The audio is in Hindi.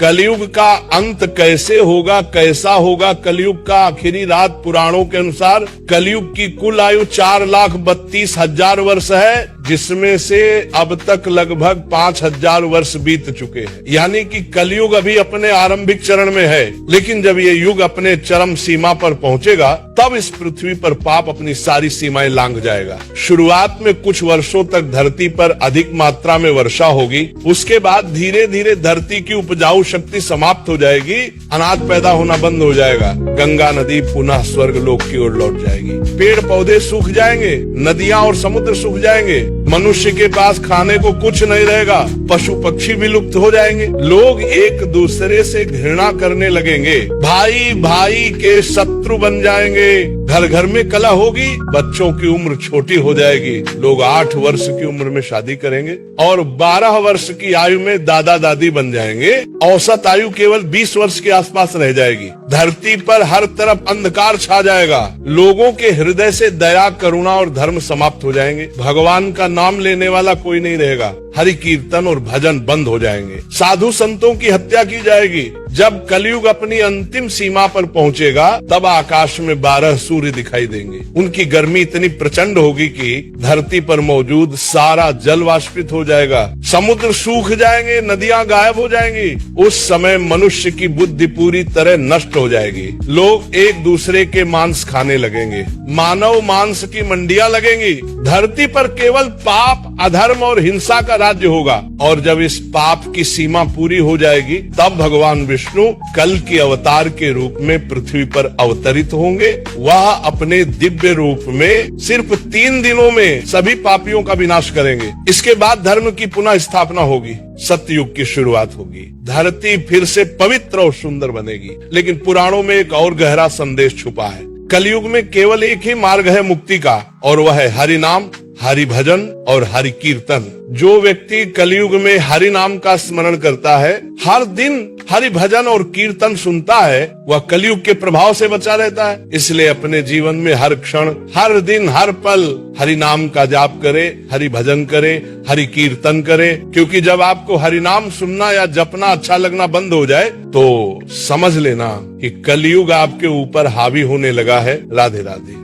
कलयुग का अंत कैसे होगा, कैसा होगा कलयुग का आखिरी रात। पुराणों के अनुसार कलयुग की कुल आयु 4,32,000 वर्ष है, जिसमें से अब तक लगभग 5,000 वर्ष बीत चुके हैं। यानी कि कलयुग अभी अपने आरंभिक चरण में है, लेकिन जब ये युग अपने चरम सीमा पर पहुंचेगा तब इस पृथ्वी पर पाप अपनी सारी सीमाएं लांघ जाएगा। शुरुआत में कुछ वर्षों तक धरती पर अधिक मात्रा में वर्षा होगी, उसके बाद धीरे धीरे धरती की उपजाऊ शक्ति समाप्त हो जाएगी, अनाज पैदा होना बंद हो जाएगा, गंगा नदी पुनः स्वर्ग लोक की ओर लौट जाएगी, पेड़ पौधे सूख जाएंगे, नदियां और समुद्र सूख जाएंगे, मनुष्य के पास खाने को कुछ नहीं रहेगा, पशु पक्षी विलुप्त हो जाएंगे, लोग एक दूसरे से घृणा करने लगेंगे, भाई भाई के शत्रु बन जाएंगे, घर घर में कलह होगी, बच्चों की उम्र छोटी हो जाएगी, लोग 8 वर्ष की उम्र में शादी करेंगे और 12 वर्ष की आयु में दादा दादी बन जाएंगे, औसत आयु केवल 20 वर्ष के आसपास रह जाएगी, धरती पर हर तरफ अंधकार छा जाएगा, लोगों के हृदय से दया करुणा और धर्म समाप्त हो जाएंगे, भगवान का नाम लेने वाला कोई नहीं रहेगा, हरि कीर्तन और भजन बंद हो जाएंगे, साधु संतों की हत्या की जाएगी। जब कलयुग अपनी अंतिम सीमा पर पहुंचेगा तब आकाश में 12 सूर्य दिखाई देंगे, उनकी गर्मी इतनी प्रचंड होगी कि धरती पर मौजूद सारा जल वाष्पित हो जाएगा, समुद्र सूख जाएंगे, नदियां गायब हो जाएंगी, उस समय मनुष्य की बुद्धि पूरी तरह नष्ट हो जाएगी, लोग एक दूसरे के मांस खाने लगेंगे, मानव मांस की मंडियां लगेंगी, धरती पर केवल पाप अधर्म और हिंसा का राज्य होगा, और जब इस पाप की सीमा पूरी हो जाएगी तब भगवान विष्णु कल की अवतार के रूप में पृथ्वी पर अवतरित होंगे। वह अपने दिव्य रूप में सिर्फ 3 दिनों में सभी पापियों का विनाश करेंगे। इसके बाद धर्म की पुनः स्थापना होगी, सत्ययुग की शुरुआत होगी, धरती फिर से पवित्र और सुंदर बनेगी। लेकिन पुराणों में एक और गहरा संदेश छुपा है। कलयुग में केवल एक ही मार्ग है मुक्ति का, और वह है हरि नाम, हरि भजन और हरि कीर्तन। जो व्यक्ति कलयुग में हरि नाम का स्मरण करता है, हर दिन हरि भजन और कीर्तन सुनता है, वह कलयुग के प्रभाव से बचा रहता है। इसलिए अपने जीवन में हर क्षण, हर दिन, हर पल हरि नाम का जाप करे, हरि भजन करे, हरि कीर्तन करे, क्योंकि जब आपको हरि नाम सुनना या जपना अच्छा लगना बंद हो जाए तो समझ लेना कि कलयुग आपके ऊपर हावी होने लगा है। राधे राधे।